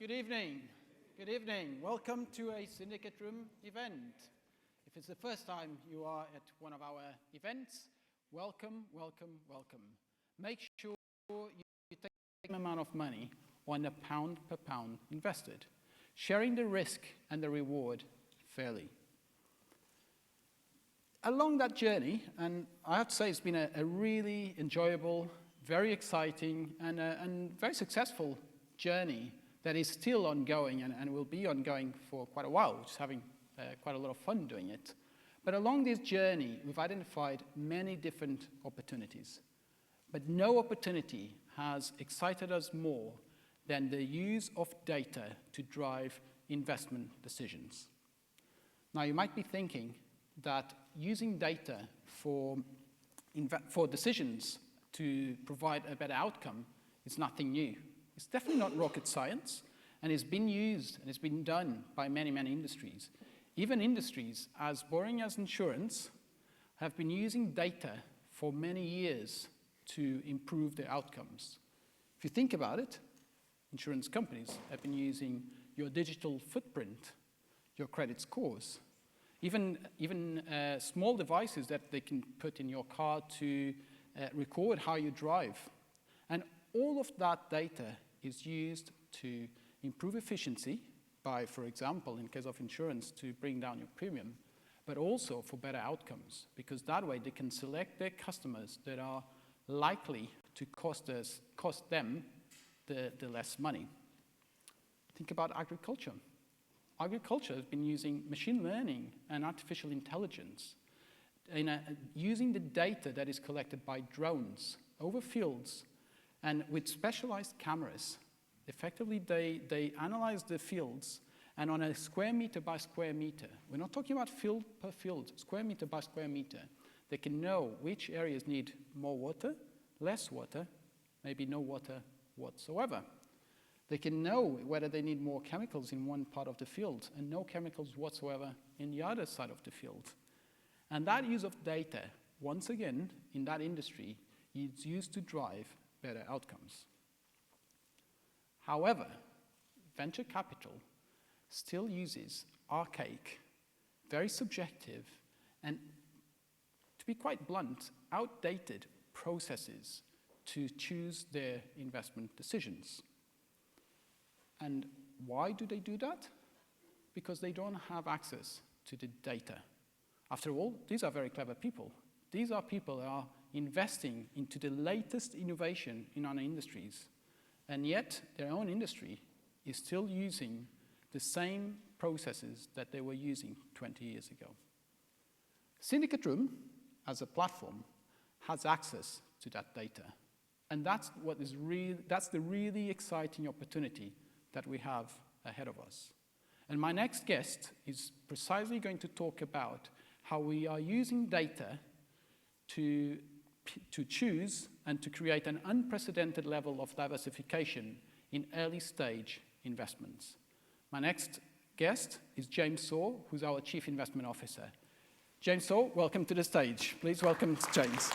Good evening. Good evening. Welcome to a SyndicateRoom event. If it's the first time you are at one of our events, welcome, welcome, welcome. Make sure you take the same amount of money on a pound per pound invested, sharing the risk and the reward fairly. Along that journey, and I have to say it's been a really enjoyable, very exciting, and very successful journey that is still ongoing and will be ongoing for quite a while, just having quite a lot of fun doing it. But along this journey, we've identified many different opportunities. But no opportunity has excited us more than the use of data to drive investment decisions. Now, you might be thinking that using data for decisions to provide a better outcome is nothing new. It's definitely not rocket science, and it's been used and it's been done by many, many industries. Even industries as boring as insurance have been using data for many years to improve their outcomes. If you think about it, insurance companies have been using your digital footprint, your credit scores, even small devices that they can put in your car to record how you drive. And all of that data is used to improve efficiency by, for example, in case of insurance, to bring down your premium, but also for better outcomes, because that way they can select their customers that are likely to cost them the less money. Think about agriculture. Agriculture has been using machine learning and artificial intelligence, using the data that is collected by drones over fields, and with specialized cameras. Effectively, they analyze the fields, and on a square meter by square meter, we're not talking about field per field, square meter by square meter, they can know which areas need more water, less water, maybe no water whatsoever. They can know whether they need more chemicals in one part of the field and no chemicals whatsoever in the other side of the field. And that use of data, once again, in that industry, is used to drive better outcomes. However, venture capital still uses archaic, very subjective, and, to be quite blunt, outdated processes to choose their investment decisions. And why do they do that? Because they don't have access to the data. After all, these are very clever people. These are people that are investing into the latest innovation in our industries. And yet, their own industry is still using the same processes that they were using 20 years ago. SyndicateRoom, as a platform, has access to that data. And that's the really exciting opportunity that we have ahead of us. And my next guest is precisely going to talk about how we are using data to choose and to create an unprecedented level of diversification in early stage investments. My next guest is James Saw, who's our Chief Investment Officer. James Saw, welcome to the stage. Please welcome James.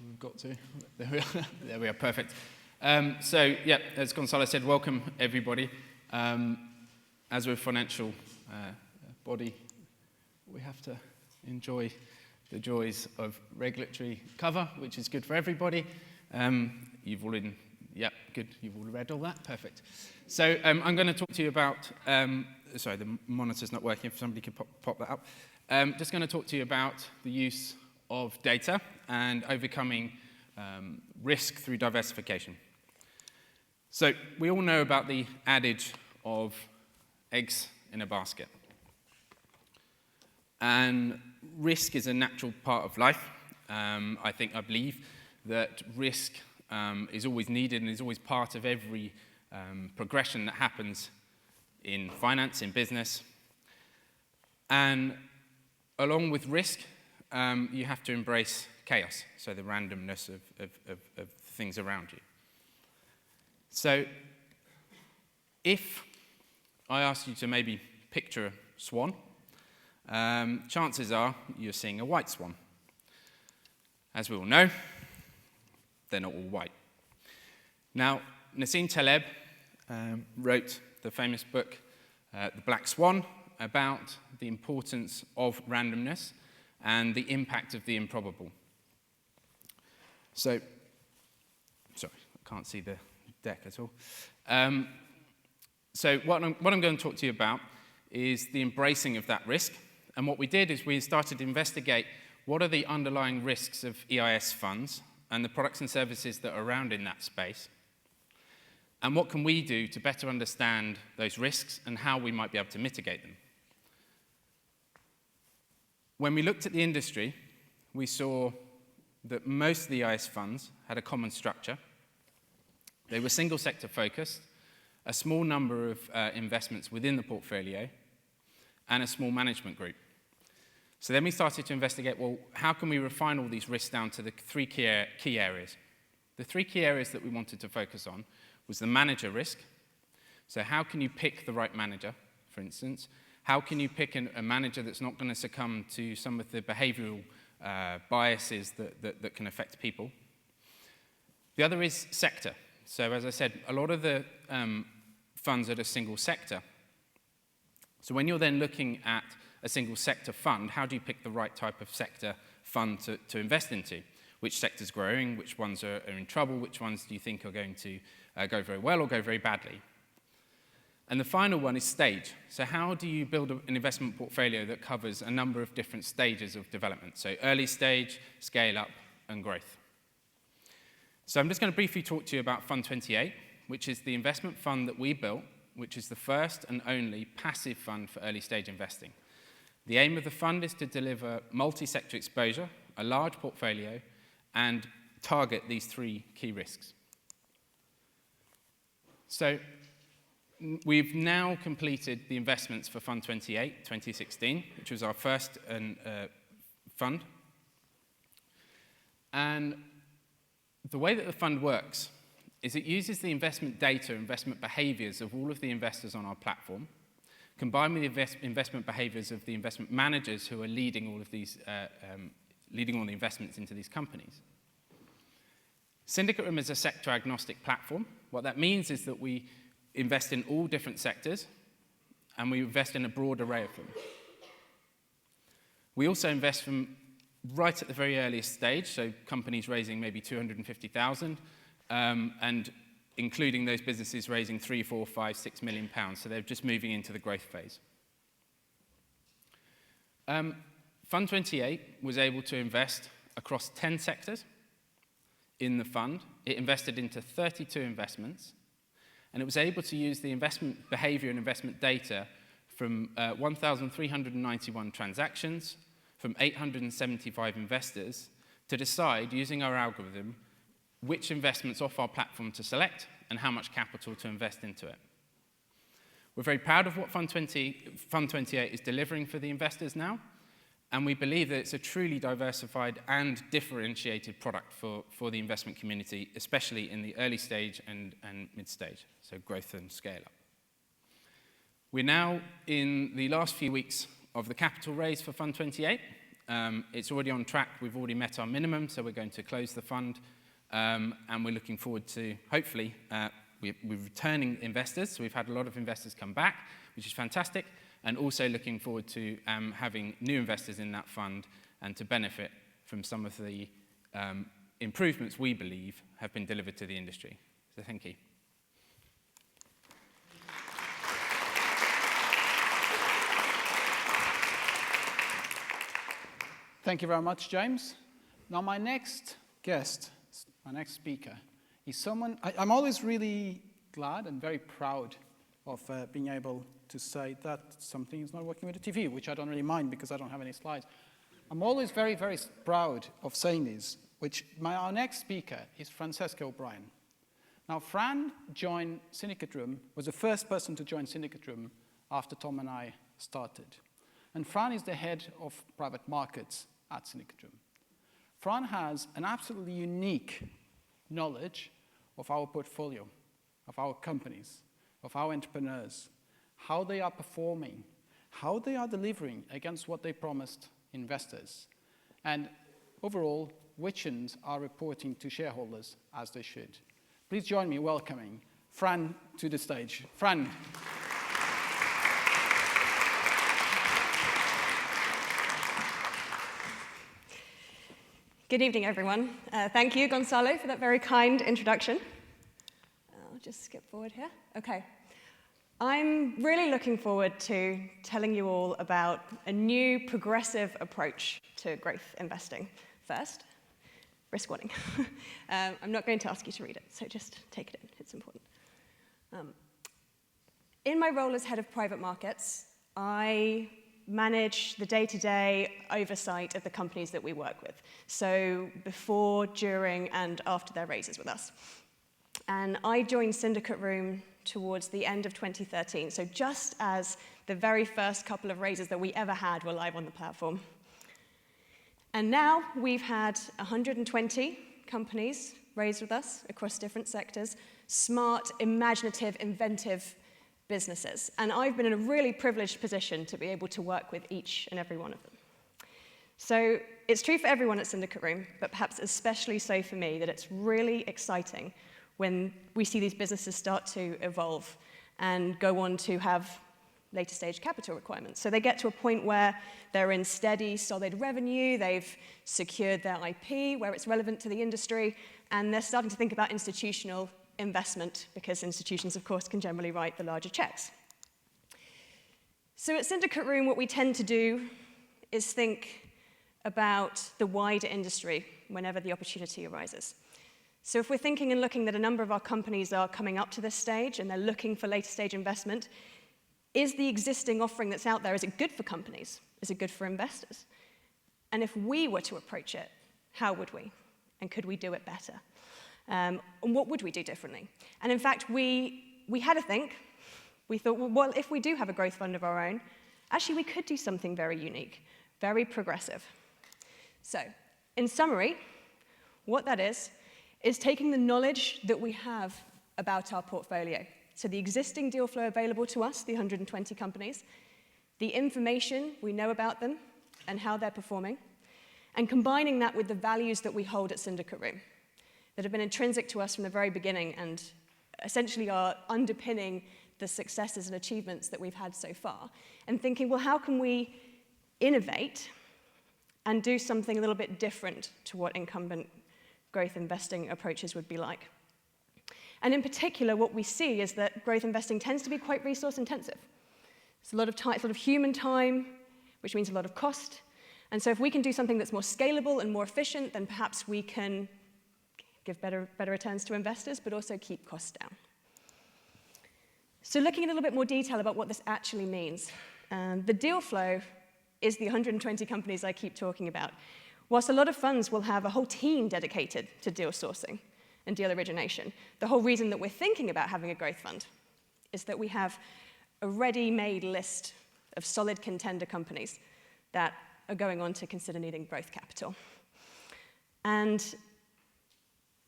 We've got to. There we are. There we are. Perfect. So, yeah, as Gonzalo said, welcome everybody. As we're a financial body, we have to enjoy the joys of regulatory cover, which is good for everybody. You've already, yeah, good. You've all read all that. Perfect. So I'm going to talk to you about. Sorry, the monitor's not working. If somebody could pop that up. Just going to talk to you about the use of data and overcoming risk through diversification. So we all know about the adage of eggs in a basket. And risk is a natural part of life. I believe that risk is always needed and is always part of every progression that happens in finance, in business. And along with risk, you have to embrace chaos, so the randomness of things around you. So if I ask you to maybe picture a swan, chances are you're seeing a white swan. As we all know, they're not all white. Now, Nassim Taleb wrote the famous book, The Black Swan, about the importance of randomness and the impact of the improbable. So, sorry, I can't see the deck at all. So what I'm going to talk to you about is the embracing of that risk. And what we did is we started to investigate what are the underlying risks of EIS funds and the products and services that are around in that space. And what can we do to better understand those risks and how we might be able to mitigate them? When we looked at the industry, we saw that most of the EIS funds had a common structure. They were single sector focused, a small number of investments within the portfolio, and a small management group. So then we started to investigate, well, how can we refine all these risks down to the three key areas? The three key areas that we wanted to focus on was the manager risk. So how can you pick the right manager, for instance? How can you pick a manager that's not going to succumb to some of the behavioral biases that can affect people? The other is sector. So as I said, a lot of the funds are a single sector. So when you're then looking at a single sector fund, how do you pick the right type of sector fund to invest into? Which sector's growing, which ones are in trouble, which ones do you think are going to go very well or go very badly? And the final one is stage. So how do you build an investment portfolio that covers a number of different stages of development? So early stage, scale up, and growth. So I'm just going to briefly talk to you about Fund 28, which is the investment fund that we built, which is the first and only passive fund for early stage investing. The aim of the fund is to deliver multi-sector exposure, a large portfolio, and target these three key risks. So we've now completed the investments for Fund 28, 2016, which was our first fund. And the way that the fund works is it uses the investment data, investment behaviors of all of the investors on our platform, combined with the investment behaviors of the investment managers who are leading all of these, leading all the investments into these companies. SyndicateRoom is a sector-agnostic platform. What that means is that we invest in all different sectors, and we invest in a broad array of them. We also invest from right at the very earliest stage, so companies raising maybe 250,000, and including those businesses raising 3, 4, 5, 6 million pounds, so they're just moving into the growth phase. Fund 28 was able to invest across 10 sectors in the fund. It invested into 32 investments, and it was able to use the investment behavior and investment data from 1,391 transactions, from 875 investors, to decide, using our algorithm, which investments off our platform to select and how much capital to invest into it. We're very proud of what Fund 28 is delivering for the investors now, and we believe that it's a truly diversified and differentiated product for the investment community, especially in the early stage and mid-stage, so growth and scale up. We're now in the last few weeks of the capital raise for Fund 28. It's already on track. We've already met our minimum, so we're going to close the fund. And we're looking forward to, hopefully, we're returning investors. So we've had a lot of investors come back, which is fantastic. And also looking forward to having new investors in that fund and to benefit from some of the improvements we believe have been delivered to the industry. So thank you. Thank you very much, James. Now my next guest, my next speaker, is someone, I'm always really glad and very proud of being able to say that something is not working with the TV, which I don't really mind because I don't have any slides. I'm always very, very proud of saying this, our next speaker is Francesca O'Brien. Now, Fran joined SyndicateRoom, was the first person to join SyndicateRoom after Tom and I started. And Fran is the head of private markets at SyndicateRoom. Fran has an absolutely unique knowledge of our portfolio, of our companies, of our entrepreneurs, how they are performing, how they are delivering against what they promised investors. And overall, which ones are reporting to shareholders as they should. Please join me welcoming Fran to the stage. Fran. Good evening, everyone. Thank you, Gonzalo, for that very kind introduction. I'll just skip forward here. Okay. I'm really looking forward to telling you all about a new progressive approach to growth investing. First, risk warning. I'm not going to ask you to read it, so just take it in. It's important. In my role as head of private markets, I manage the day-to-day oversight of the companies that we work with, so before, during, and after their raises with us. And I joined SyndicateRoom towards the end of 2013, so just as the very first couple of raises that we ever had were live on the platform. And now we've had 120 companies raised with us across different sectors, smart, imaginative, inventive businesses. And I've been in a really privileged position to be able to work with each and every one of them. So it's true for everyone at SyndicateRoom, but perhaps especially so for me, that it's really exciting when we see these businesses start to evolve and go on to have later stage capital requirements. So they get to a point where they're in steady, solid revenue, they've secured their IP, where it's relevant to the industry, and they're starting to think about institutional investment, because institutions, of course, can generally write the larger checks. So at SyndicateRoom, what we tend to do is think about the wider industry whenever the opportunity arises. So if we're thinking and looking that a number of our companies are coming up to this stage and they're looking for later stage investment, is the existing offering that's out there, is it good for companies? Is it good for investors? And if we were to approach it, how would we? And could we do it better? And what would we do differently? And in fact, we had a think. We thought, well, if we do have a growth fund of our own, actually we could do something very unique, very progressive. So, in summary, what that is taking the knowledge that we have about our portfolio, so the existing deal flow available to us, the 120 companies, the information we know about them and how they're performing, and combining that with the values that we hold at SyndicateRoom, that have been intrinsic to us from the very beginning and essentially are underpinning the successes and achievements that we've had so far, and thinking, well, how can we innovate and do something a little bit different to what incumbent growth investing approaches would be like. And in particular, what we see is that growth investing tends to be quite resource intensive. It's a lot of time, it's a lot of human time, which means a lot of cost. And so if we can do something that's more scalable and more efficient, then perhaps we can give better returns to investors, but also keep costs down. So looking in a little bit more detail about what this actually means. The deal flow is the 120 companies I keep talking about. Whilst a lot of funds will have a whole team dedicated to deal sourcing and deal origination, the whole reason that we're thinking about having a growth fund is that we have a ready-made list of solid contender companies that are going on to consider needing growth capital. And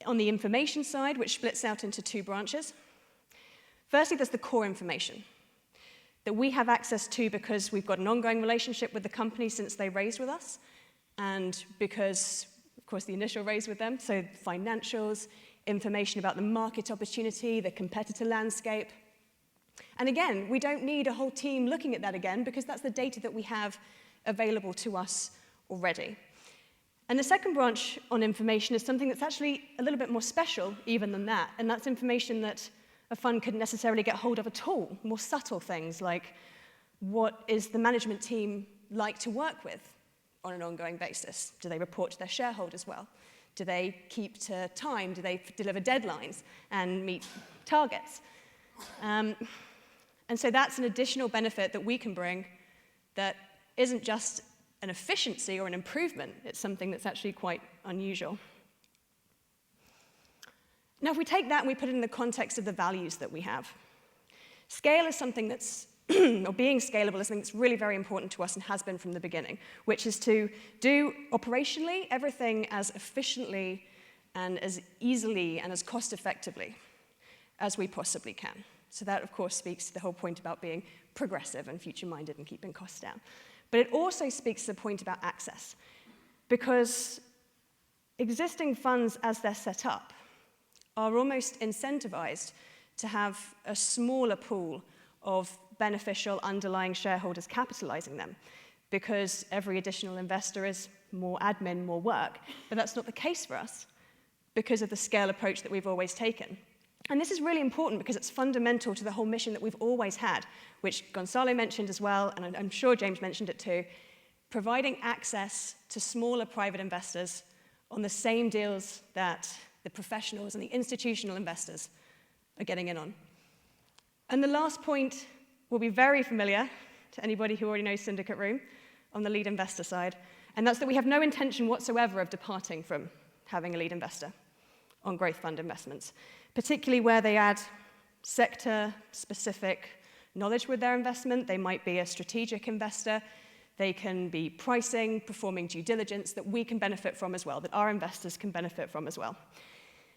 on the information side, which splits out into two branches, firstly, there's the core information that we have access to because we've got an ongoing relationship with the company since they raised with us, and because, of course, the initial raise with them, so financials, information about the market opportunity, the competitor landscape. And again, we don't need a whole team looking at that again because that's the data that we have available to us already. And the second branch on information is something that's actually a little bit more special even than that, and that's information that a fund couldn't necessarily get hold of at all, more subtle things like what is the management team like to work with on an ongoing basis? Do they report to their shareholders well? Do they keep to time? Do they deliver deadlines and meet targets? And so that's an additional benefit that we can bring that isn't just an efficiency or an improvement, it's something that's actually quite unusual. Now, if we take that and we put it in the context of the values that we have, scale is something that's, or being scalable is something that's really very important to us and has been from the beginning, which is to do operationally everything as efficiently and as easily and as cost-effectively as we possibly can. So that, of course, speaks to the whole point about being progressive and future-minded and keeping costs down. But it also speaks to the point about access, because existing funds, as they're set up, are almost incentivized to have a smaller pool of beneficial underlying shareholders capitalizing them, because every additional investor is more admin, more work. But that's not the case for us because of the scale approach that we've always taken. And this is really important because it's fundamental to the whole mission that we've always had, which Gonzalo mentioned as well, and I'm sure James mentioned it too, providing access to smaller private investors on the same deals that the professionals and the institutional investors are getting in on. And the last point will be very familiar to anybody who already knows SyndicateRoom on the lead investor side, and that's that we have no intention whatsoever of departing from having a lead investor on growth fund investments, particularly where they add sector-specific knowledge with their investment. They might be a strategic investor. They can be pricing, performing due diligence that we can benefit from as well, that our investors can benefit from as well.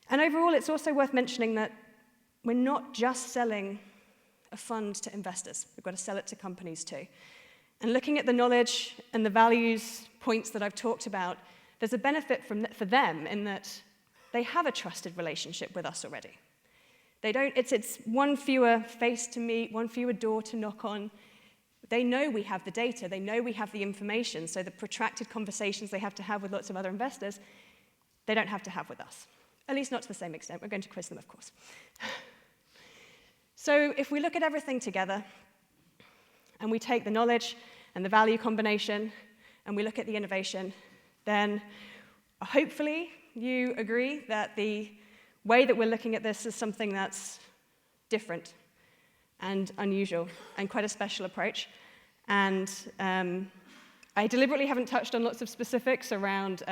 And overall, it's also worth mentioning that we're not just selling a fund to investors. We've got to sell it to companies too. And looking at the knowledge and the values points that I've talked about, there's a benefit for them in that they have a trusted relationship with us already. It's one fewer face to meet, one fewer door to knock on. They know we have the data, they know we have the information, so the protracted conversations they have to have with lots of other investors, they don't have to have with us. At least not to the same extent. We're going to quiz them, of course. So if we look at everything together, and we take the knowledge and the value combination, and we look at the innovation, then hopefully you agree that the way that we're looking at this is something that's different and unusual and quite a special approach. And I deliberately haven't touched on lots of specifics around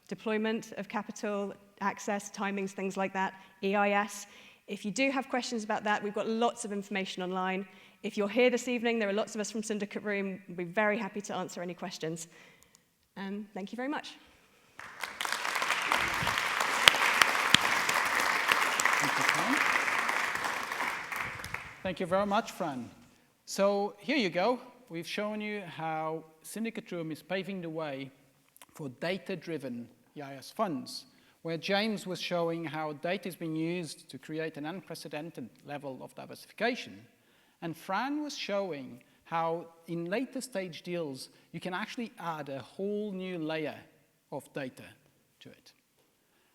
deployment of capital, access, timings, things like that, EIS. If you do have questions about that, we've got lots of information online. If you're here this evening, there are lots of us from SyndicateRoom. We'll be very happy to answer any questions. And thank you very much. Thank you, Fran. Thank you very much, Fran. So here you go. We've shown you how SyndicateRoom is paving the way for data-driven EIS funds, where James was showing how data is being used to create an unprecedented level of diversification. And Fran was showing how in later stage deals, you can actually add a whole new layer of data to it.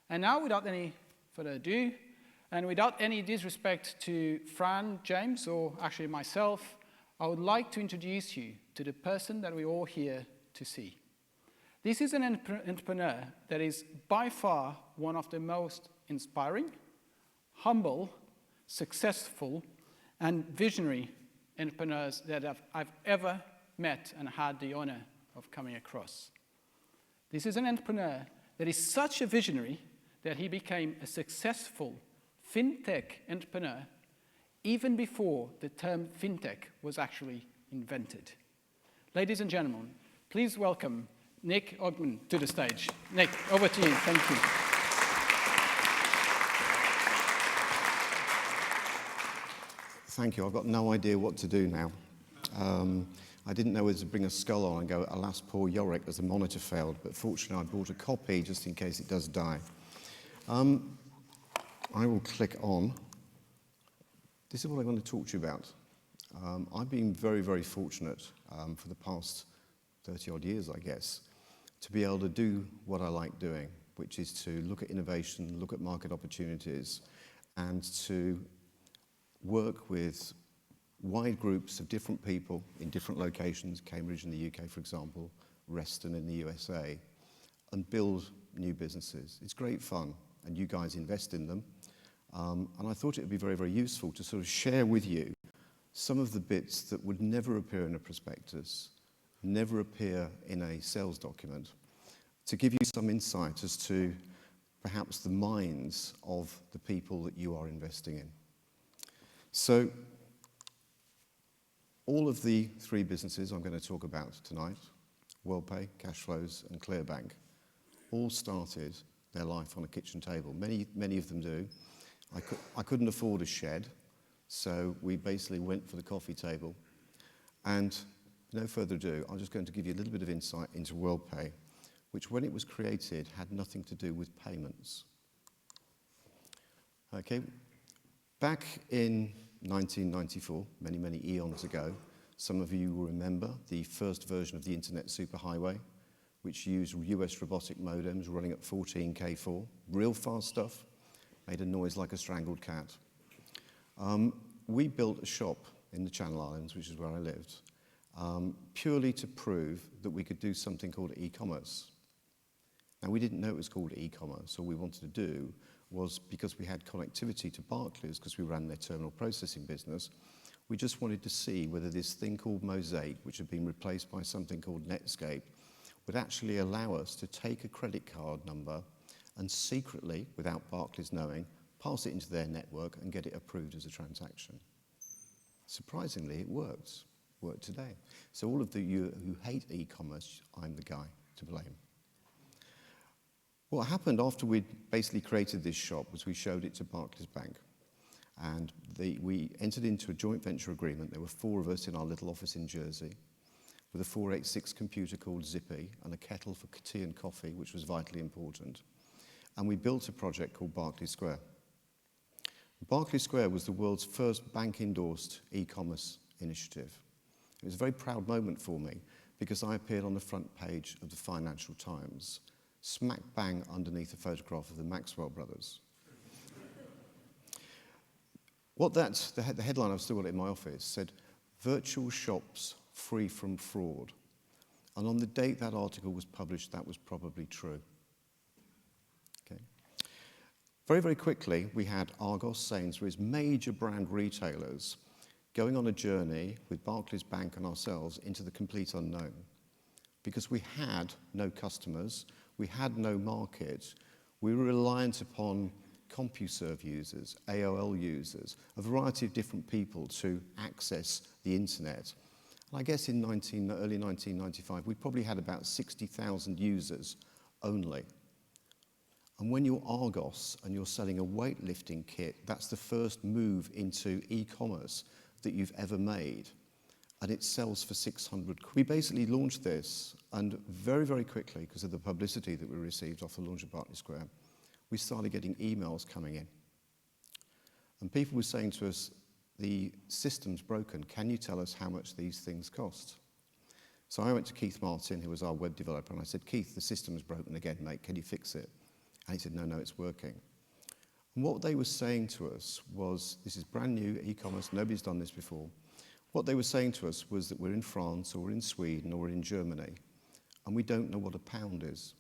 And now, without any further ado, and without any disrespect to Fran, James, or actually myself, I would like to introduce you to the person that we're all here to see. This is an entrepreneur that is by far one of the most inspiring, humble, successful, and visionary entrepreneurs that I've ever met and had the honor of coming across. This is an entrepreneur that is such a visionary that he became a successful fintech entrepreneur even before the term fintech was actually invented. Ladies and gentlemen, please welcome Nick Ogden to the stage. Nick, over to you. Thank you. Thank you. I've got no idea what to do now. I didn't know whether to bring a skull on and go, alas, poor Yorick, as the monitor failed, but fortunately I brought a copy just in case it does die. I will click on. This is what I want to talk to you about. I've been very, very fortunate for the past 30-odd years, I guess, to be able to do what I like doing, which is to look at innovation, look at market opportunities, and to work with wide groups of different people in different locations, Cambridge in the UK, for example, Reston in the USA, and build new businesses. It's great fun, and you guys invest in them. And I thought it would be very, very useful to sort of share with you some of the bits that would never appear in a prospectus, never appear in a sales document, to give you some insight as to perhaps the minds of the people that you are investing in. So, all of the three businesses I'm going to talk about tonight, WorldPay, Cashflows, and Clearbank, all started their life on a kitchen table. Many of them do. I couldn't afford a shed, so we basically went for the coffee table. And no further ado, I'm just going to give you a little bit of insight into WorldPay, which when it was created had nothing to do with payments. Okay, back in 1994, many, many eons ago, some of you will remember the first version of the Internet Superhighway, which used US robotic modems running at 14K4, real fast stuff, made a noise like a strangled cat. We built a shop in the Channel Islands, which is where I lived, purely to prove that we could do something called e-commerce. Now, we didn't know it was called e-commerce. All we wanted to do was, because we had connectivity to Barclays, because we ran their terminal processing business, we just wanted to see whether this thing called Mosaic, which had been replaced by something called Netscape, would actually allow us to take a credit card number and secretly, without Barclays knowing, pass it into their network and get it approved as a transaction. Surprisingly, it worked today. So all of you who hate e-commerce, I'm the guy to blame. What happened after we'd basically created this shop was we showed it to Barclays Bank. And we entered into a joint venture agreement. There were 4 of us in our little office in Jersey with a 486 computer called Zippy and a kettle for tea and coffee, which was vitally important. And we built a project called Barclays Square. Barclays Square was the world's first bank-endorsed e-commerce initiative. It was a very proud moment for me because I appeared on the front page of the Financial Times, smack bang underneath a photograph of the Maxwell brothers. The headline, I've still got it in my office, said, "Virtual shops free from fraud." And on the date that article was published, that was probably true. Okay. Very, very quickly, we had Argos, Sainsbury's, major brand retailers going on a journey with Barclays Bank and ourselves into the complete unknown. Because we had no customers, we had no market, we were reliant upon CompuServe users, AOL users, a variety of different people to access the internet. And I guess in early 1995, we probably had about 60,000 users only. And when you're Argos and you're selling a weightlifting kit, that's the first move into e-commerce that you've ever made. And it sells for 600 quid. We basically launched this, and very, very quickly, because of the publicity that we received off the launch of Barclays Square, we started getting emails coming in. And people were saying to us, "The system's broken. Can you tell us how much these things cost?" So I went to Keith Martin, who was our web developer, and I said, "Keith, the system's broken again, mate. Can you fix it?" And he said, no, it's working. And what they were saying to us was, this is brand new e-commerce, nobody's done this before. What they were saying to us was that we're in France, or we're in Sweden, or we're in Germany, and we don't know what a pound is.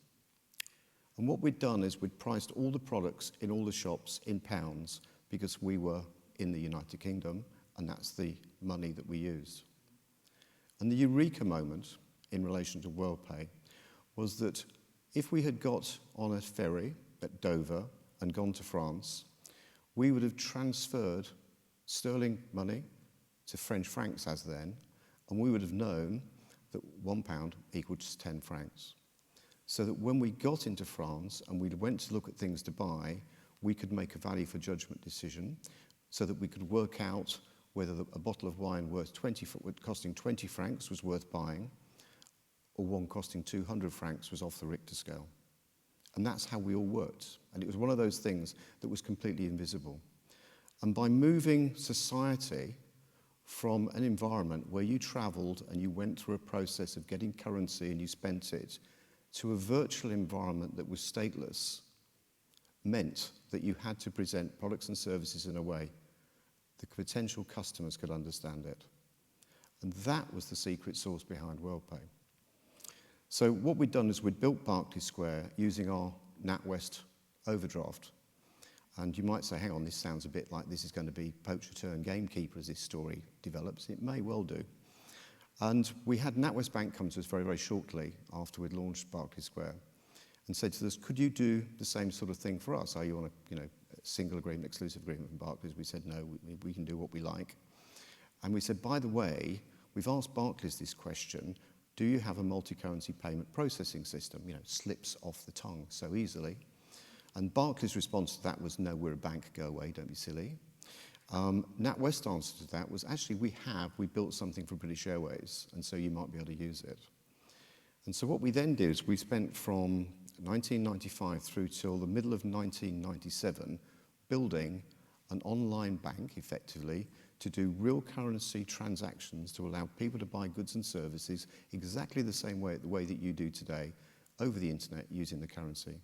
And what we'd done is we'd priced all the products in all the shops in pounds because we were in the United Kingdom, and that's the money that we used. And the eureka moment in relation to WorldPay was that if we had got on a ferry at Dover and gone to France, we would have transferred sterling money to French francs as then, and we would have known that £1 equals 10 francs. So that when we got into France and we went to look at things to buy, we could make a value for judgment decision so that we could work out whether a bottle of wine costing 20 francs was worth buying, or one costing 200 francs was off the Richter scale. And that's how we all worked. And it was one of those things that was completely invisible. And by moving society from an environment where you traveled and you went through a process of getting currency and you spent it, to a virtual environment that was stateless, meant that you had to present products and services in a way that potential customers could understand it. And that was the secret sauce behind WorldPay. So what we'd done is we'd built Barclays Square using our NatWest overdraft. And you might say, hang on, this sounds a bit like this is going to be poacher turn gamekeeper as this story develops. It may well do. And we had NatWest Bank come to us very, very shortly after we'd launched Barclays Square and said to us, could you do the same sort of thing for us? Are you on a single agreement, exclusive agreement from Barclays? We said, no, we can do what we like. And we said, by the way, we've asked Barclays this question, do you have a multi-currency payment processing system? Slips off the tongue so easily. And Barclays' response to that was, no, we're a bank, go away, don't be silly. NatWest's answer to that was, actually, we built something for British Airways, and so you might be able to use it. And so what we then did is we spent from 1995 through till the middle of 1997 building an online bank, effectively, to do real currency transactions to allow people to buy goods and services exactly the same way, the way that you do today, over the internet using the currency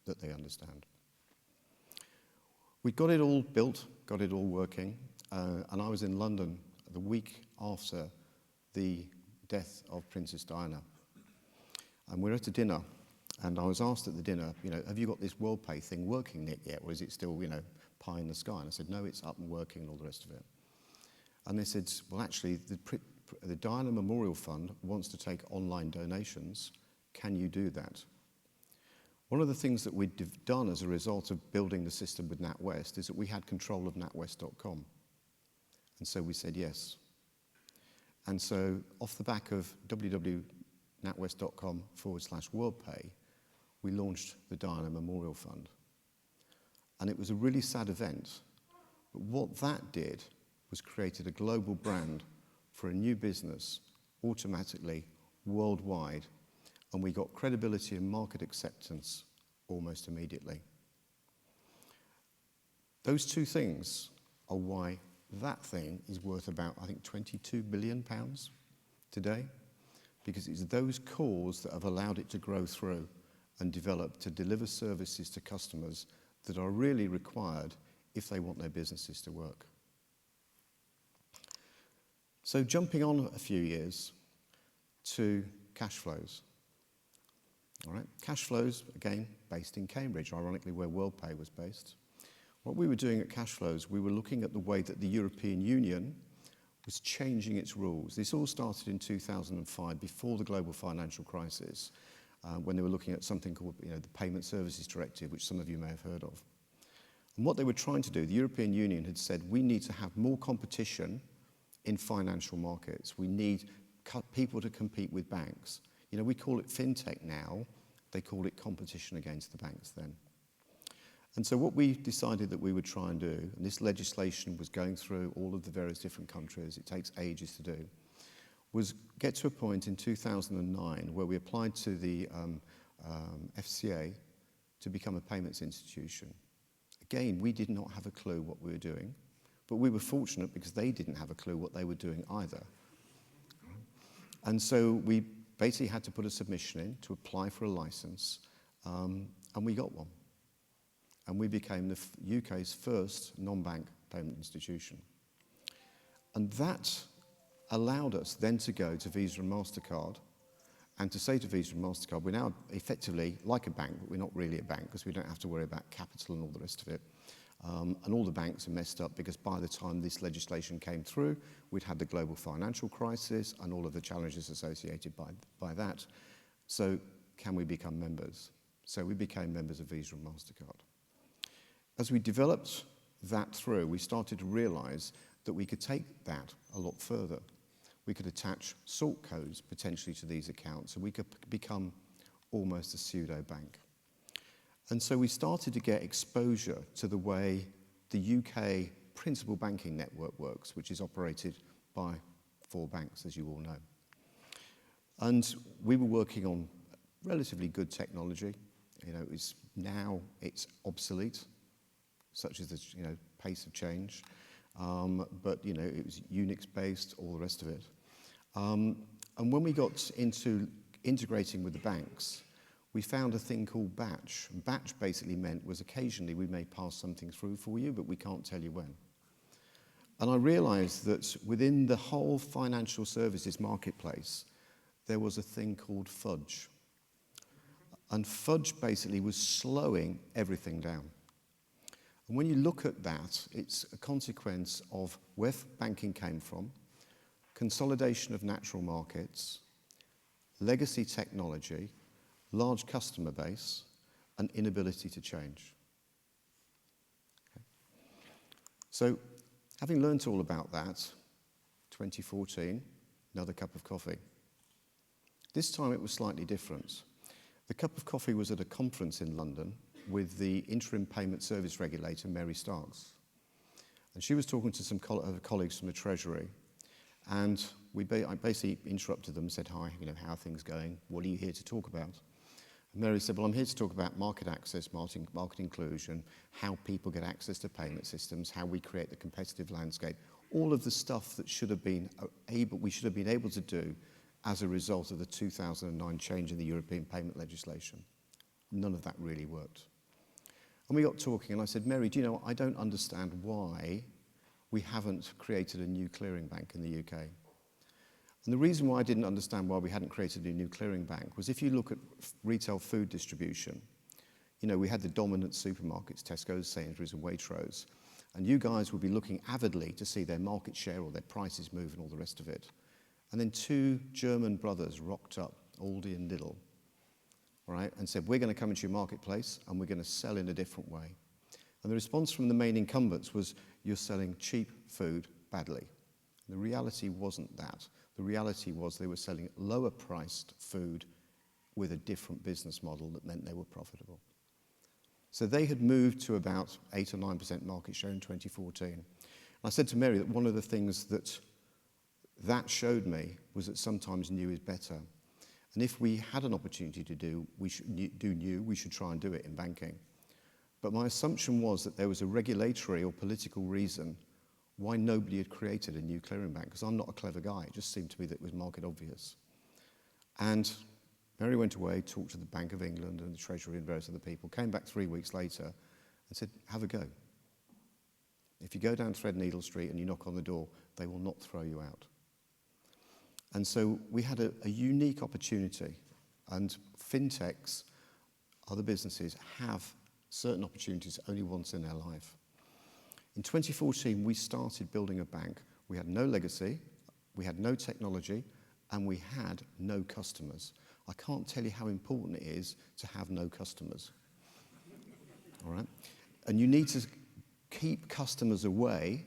that they understand. We got it all built, got it all working, and I was in London the week after the death of Princess Diana. And we were at a dinner, and I was asked at the dinner, have you got this WorldPay thing working, Nick, yet? Or is it still, pie in the sky? And I said, no, it's up and working and all the rest of it. And they said, well, actually, the Diana Memorial Fund wants to take online donations. Can you do that? One of the things that we'd done as a result of building the system with NatWest is that we had control of natwest.com. And so we said yes. And so off the back of www.natwest.com/WorldPay, we launched the Diana Memorial Fund. And it was a really sad event. But what that did was created a global brand for a new business automatically, worldwide. And we got credibility and market acceptance almost immediately. Those two things are why that thing is worth about, I think, £22 billion today, because it's those cores that have allowed it to grow through and develop to deliver services to customers that are really required if they want their businesses to work. So jumping on a few years to cash flows. All right, cash flows, again, based in Cambridge, ironically where WorldPay was based. What we were doing at cash flows, we were looking at the way that the European Union was changing its rules. This all started in 2005, before the global financial crisis, when they were looking at something called the Payment Services Directive, which some of you may have heard of. And what they were trying to do, the European Union had said, we need to have more competition in financial markets. We need people to compete with banks. We call it fintech now. They called it competition against the banks then. And so what we decided that we would try and do, and this legislation was going through all of the various different countries, it takes ages to do, was get to a point in 2009 where we applied to the FCA to become a payments institution. Again, we did not have a clue what we were doing, but we were fortunate because they didn't have a clue what they were doing either. And so we basically had to put a submission in to apply for a license, and we got one. And we became the UK's first non-bank payment institution. And that allowed us then to go to Visa and MasterCard and to say to Visa and MasterCard, we're now effectively like a bank, but we're not really a bank because we don't have to worry about capital and all the rest of it. And all the banks are messed up because by the time this legislation came through, we'd had the global financial crisis and all of the challenges associated by that. So can we become members? So we became members of Visa and MasterCard. As we developed that through, we started to realize that we could take that a lot further. We could attach sort codes potentially to these accounts, and we could become almost a pseudo bank. And so we started to get exposure to the way the UK principal banking network works, which is operated by 4 banks, as you all know. And we were working on relatively good technology. Now it's obsolete, such as the pace of change. But it was Unix-based, all the rest of it. And when we got into integrating with the banks, we found a thing called batch. And batch basically meant was occasionally we may pass something through for you, but we can't tell you when. And I realized that within the whole financial services marketplace, there was a thing called fudge. And fudge basically was slowing everything down. And when you look at that, it's a consequence of where banking came from, consolidation of natural markets, legacy technology, large customer base, and inability to change. Okay. So, having learnt all about that, 2014, another cup of coffee. This time it was slightly different. The cup of coffee was at a conference in London with the interim payment service regulator, Mary Starks. And she was talking to some of her colleagues from the Treasury. And I basically interrupted them and said, hi, how are things going? What are you here to talk about? And Mary said, well, I'm here to talk about market access, market inclusion, how people get access to payment systems, how we create the competitive landscape, all of the stuff that we should have been able to do as a result of the 2009 change in the European payment legislation. None of that really worked. And we got talking, and I said, Mary, do you know, I don't understand why we haven't created a new clearing bank in the UK. And the reason why I didn't understand why we hadn't created a new clearing bank was if you look at retail food distribution, we had the dominant supermarkets, Tesco's, Sainsbury's and Waitrose, and you guys would be looking avidly to see their market share or their prices move and all the rest of it. And then two German brothers rocked up, Aldi and Lidl, right, and said, we're going to come into your marketplace and we're going to sell in a different way. And the response from the main incumbents was, you're selling cheap food badly. And the reality wasn't that. The reality was they were selling lower priced food with a different business model that meant they were profitable. So they had moved to about 8 or 9% market share in 2014. And I said to Mary that one of the things that showed me was that sometimes new is better. And if we had an opportunity to do new, we should try and do it in banking. But my assumption was that there was a regulatory or political reason why nobody had created a new clearing bank, because I'm not a clever guy. It just seemed to me that it was market obvious. And Mary went away, talked to the Bank of England and the Treasury and various other people, came back 3 weeks later and said, have a go. If you go down Threadneedle Street and you knock on the door, they will not throw you out. And so we had a unique opportunity, and fintechs, other businesses, have certain opportunities only once in their life. In 2014, we started building a bank. We had no legacy, we had no technology, and we had no customers. I can't tell you how important it is to have no customers. All right? And you need to keep customers away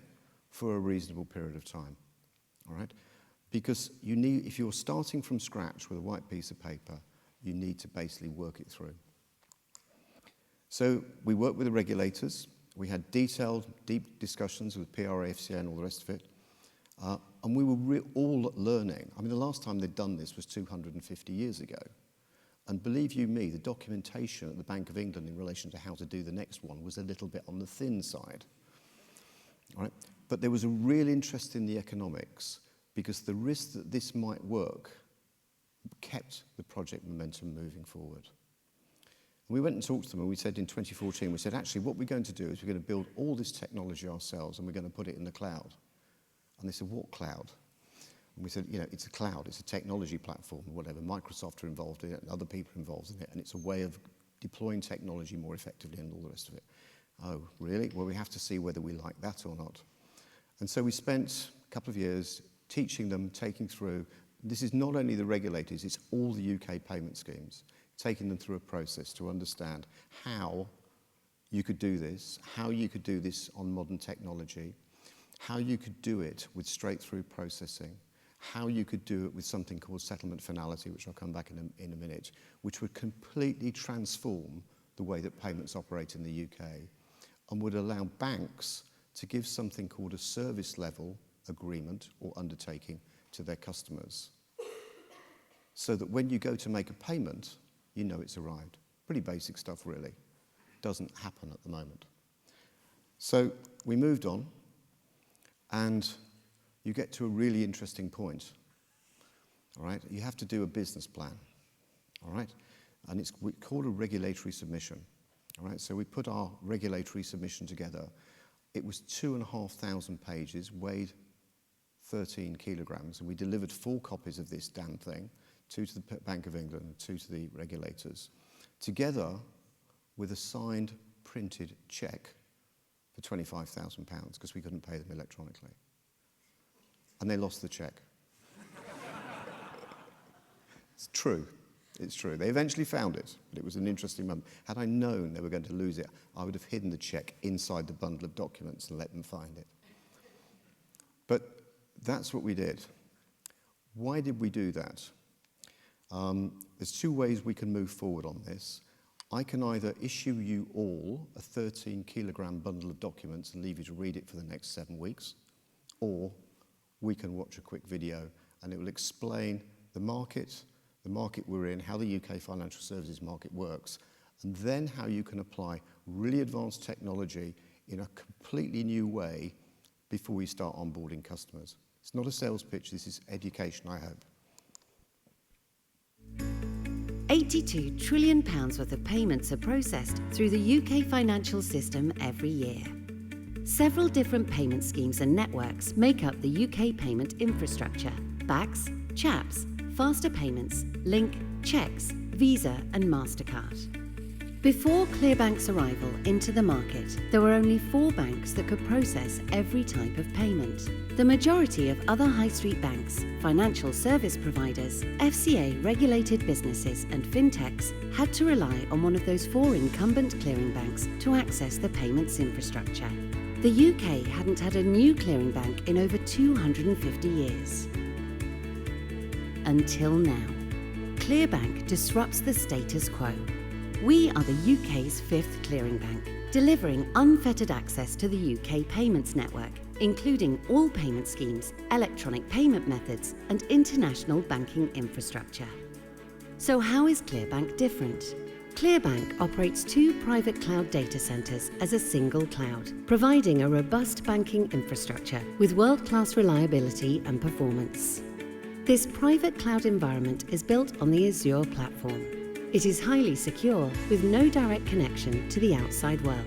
for a reasonable period of time. All right? Because if you're starting from scratch with a white piece of paper, you need to basically work it through. So we worked with the regulators. We had detailed, deep discussions with PRA, FCA and all the rest of it. And we were all learning. I mean, the last time they'd done this was 250 years ago. And believe you me, the documentation at the Bank of England in relation to how to do the next one was a little bit on the thin side. All right? But there was a real interest in the economics, because the risk that this might work kept the project momentum moving forward. And we went and talked to them, and we said in 2014, we said, actually, what we're going to do is we're going to build all this technology ourselves, and we're going to put it in the cloud. And they said, what cloud? And we said, it's a cloud, it's a technology platform, whatever. Microsoft are involved in it, and other people are involved in it, and it's a way of deploying technology more effectively and all the rest of it. Oh, really? Well, we have to see whether we like that or not. And so we spent a couple of years teaching them, taking through. This is not only the regulators, it's all the UK payment schemes, taking them through a process to understand how you could do this, how you could do this on modern technology, how you could do it with straight-through processing, how you could do it with something called settlement finality, which I'll come back in a minute, which would completely transform the way that payments operate in the UK and would allow banks to give something called a service level agreement or undertaking to their customers, so that when you go to make a payment, you know it's arrived. Pretty basic stuff, really. Doesn't happen at the moment. So we moved on, and you get to a really interesting point. All right? You have to do a business plan. All right? And it's called a regulatory submission. All right? So we put our regulatory submission together. It was 2,500 pages, weighed 13 kilograms, and we delivered 4 copies of this damn thing, 2 to the Bank of England and 2 to the regulators, together with a signed, printed cheque for £25,000 because we couldn't pay them electronically. And they lost the cheque. It's true. It's true. They eventually found it, but it was an interesting moment. Had I known they were going to lose it, I would have hidden the cheque inside the bundle of documents and let them find it. But that's what we did. Why did we do that? There's 2 ways we can move forward on this. I can either issue you all a 13-kilogram bundle of documents and leave you to read it for the next 7 weeks, or we can watch a quick video and it will explain the market we're in, how the UK financial services market works, and then how you can apply really advanced technology in a completely new way before we start onboarding customers. It's not a sales pitch, this is education, I hope. £82 trillion worth of payments are processed through the UK financial system every year. Several different payment schemes and networks make up the UK payment infrastructure: BACS, CHAPS, Faster Payments, Link, Cheques, Visa and MasterCard. Before Clearbank's arrival into the market, there were only 4 banks that could process every type of payment. The majority of other high street banks, financial service providers, FCA-regulated businesses and fintechs had to rely on one of those 4 incumbent clearing banks to access the payments infrastructure. The UK hadn't had a new clearing bank in over 250 years. Until now. Clearbank disrupts the status quo. We are the UK's 5th clearing bank, delivering unfettered access to the UK payments network, including all payment schemes, electronic payment methods, and international banking infrastructure. So how is Clearbank different? Clearbank operates 2 private cloud data centres as a single cloud, providing a robust banking infrastructure with world-class reliability and performance. This private cloud environment is built on the Azure platform. It is highly secure, with no direct connection to the outside world.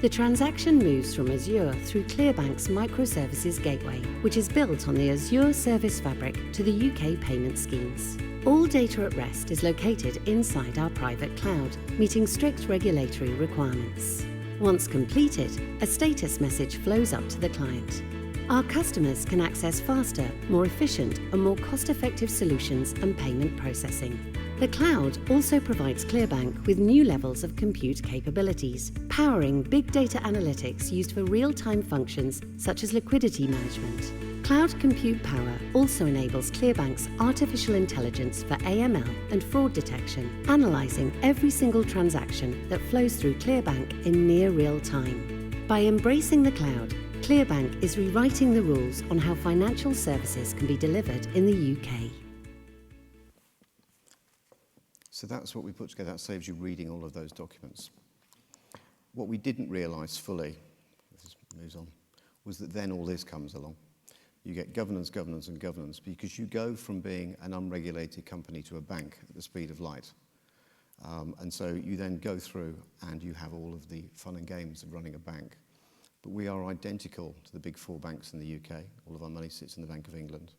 The transaction moves from Azure through Clearbank's microservices gateway, which is built on the Azure Service Fabric to the UK payment schemes. All data at rest is located inside our private cloud, meeting strict regulatory requirements. Once completed, a status message flows up to the client. Our customers can access faster, more efficient and more cost-effective solutions and payment processing. The cloud also provides Clearbank with new levels of compute capabilities, powering big data analytics used for real-time functions such as liquidity management. Cloud compute power also enables Clearbank's artificial intelligence for AML and fraud detection, analysing every single transaction that flows through Clearbank in near real time. By embracing the cloud, Clearbank is rewriting the rules on how financial services can be delivered in the UK. So that's what we put together. That saves you reading all of those documents. What we didn't realise fully, this moves on, was that then all this comes along. You get governance, governance and governance, because you go from being an unregulated company to a bank at the speed of light. And so you then go through and you have all of the fun and games of running a bank. But we are identical to the big 4 banks in the UK. All of our money sits in the Bank of England.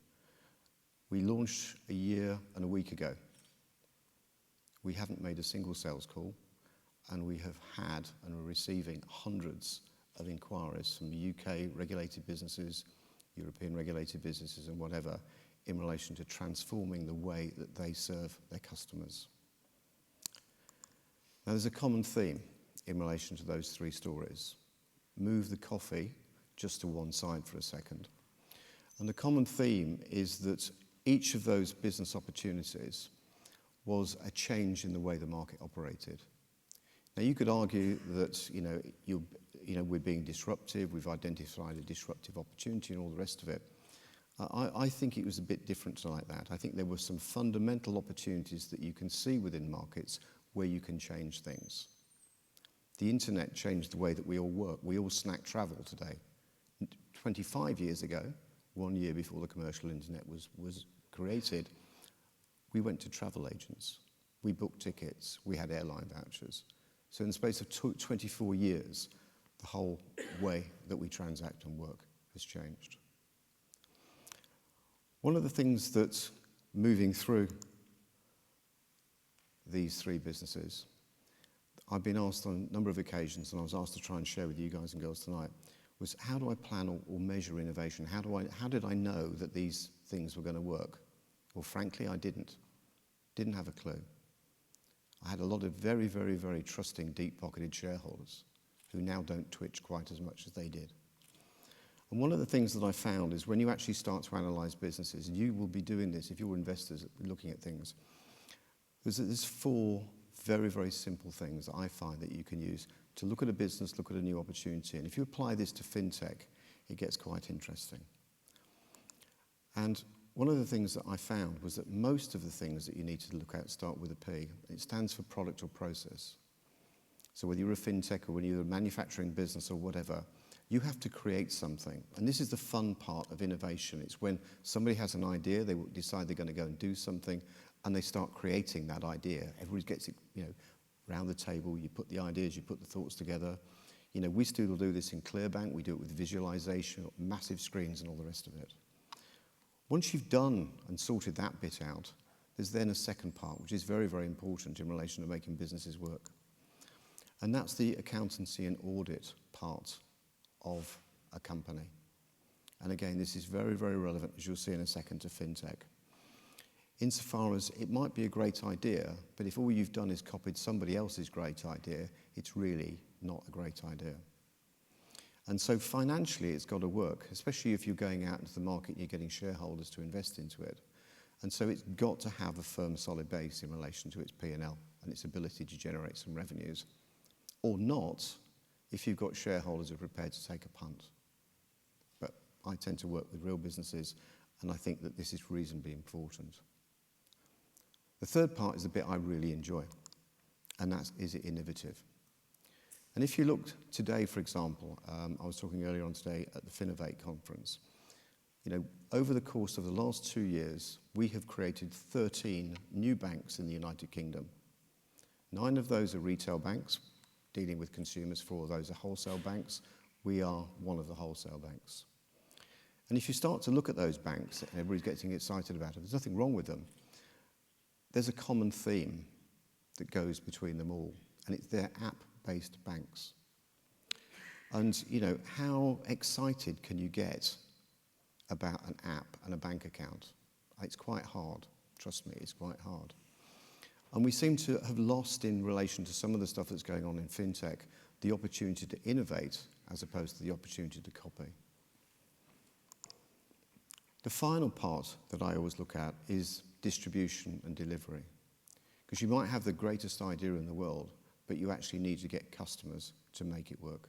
We launched a year and a week ago. We haven't made a single sales call, and we have had and are receiving hundreds of inquiries from UK regulated businesses, European regulated businesses and whatever, in relation to transforming the way that they serve their customers. Now there's a common theme in relation to those 3 stories. Move the coffee just to one side for a second. And the common theme is that each of those business opportunities was a change in the way the market operated. Now you could argue that we're being disruptive, we've identified a disruptive opportunity and all the rest of it. I think it was a bit different like that. I think there were some fundamental opportunities that you can see within markets where you can change things. The internet changed the way that we all work. We all snack travel today. 25 years ago, 1 year before the commercial internet was created, we went to travel agents. We booked tickets. We had airline vouchers. So in the space of 24 years, the whole way that we transact and work has changed. One of the things that's moving through these 3 businesses, I've been asked on a number of occasions, and I was asked to try and share with you guys and girls tonight, was how do I plan or measure innovation? How did I know that these things were going to work? Well, frankly, I didn't have a clue. I had a lot of very, very, very trusting, deep-pocketed shareholders who now don't twitch quite as much as they did. And one of the things that I found is when you actually start to analyse businesses, and you will be doing this if you're investors looking at things, there's 4 very, very simple things that I find that you can use to look at a business, look at a new opportunity. And if you apply this to fintech, it gets quite interesting. And one of the things that I found was that most of the things that you need to look at start with a P. It stands for product or process. So whether you're a fintech or whether you're a manufacturing business or whatever, you have to create something. And this is the fun part of innovation. It's when somebody has an idea, they decide they're going to go and do something, and they start creating that idea. Everybody gets it, around the table. You put the ideas, you put the thoughts together. We still do this in ClearBank. We do it with visualization, massive screens and all the rest of it. Once you've done and sorted that bit out, there's then a second part, which is very, very important in relation to making businesses work. And that's the accountancy and audit part of a company. And again, this is very, very relevant, as you'll see in a second, to fintech. Insofar as it might be a great idea, but if all you've done is copied somebody else's great idea, it's really not a great idea. And so financially, it's got to work, especially if you're going out into the market and you're getting shareholders to invest into it. And so it's got to have a firm, solid base in relation to its P&L and its ability to generate some revenues. Or not, if you've got shareholders who are prepared to take a punt. But I tend to work with real businesses, and I think that this is reasonably important. The third part is the bit I really enjoy, and that's, is it innovative? And if you looked today, for example, I was talking earlier on today at the Finovate conference, over the course of the last 2 years, we have created 13 new banks in the United Kingdom. 9 of those are retail banks, dealing with consumers. 4 of those are wholesale banks. We are one of the wholesale banks. And if you start to look at those banks, and everybody's getting excited about it, there's nothing wrong with them. There's a common theme that goes between them all, and it's their app-based banks. And, how excited can you get about an app and a bank account? It's quite hard. Trust me, it's quite hard. And we seem to have lost, in relation to some of the stuff that's going on in fintech, the opportunity to innovate as opposed to the opportunity to copy. The final part that I always look at is distribution and delivery. Because you might have the greatest idea in the world, but you actually need to get customers to make it work.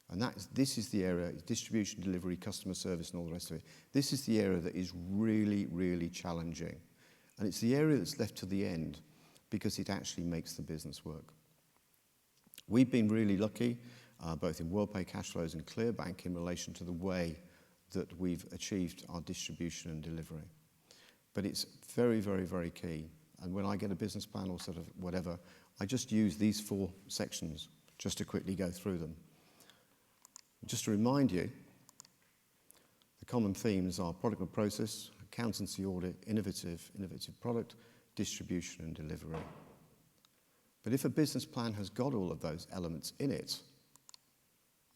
And this is the area, distribution, delivery, customer service and all the rest of it. This is the area that is really, really challenging. And it's the area that's left to the end because it actually makes the business work. We've been really lucky, both in WorldPay cash flows and ClearBank, in relation to the way that we've achieved our distribution and delivery. But it's very, very, very key. And when I get a business plan or sort of whatever, I just use these 4 sections just to quickly go through them. Just to remind you, the common themes are product and process, accountancy audit, innovative product, distribution and delivery. But if a business plan has got all of those elements in it,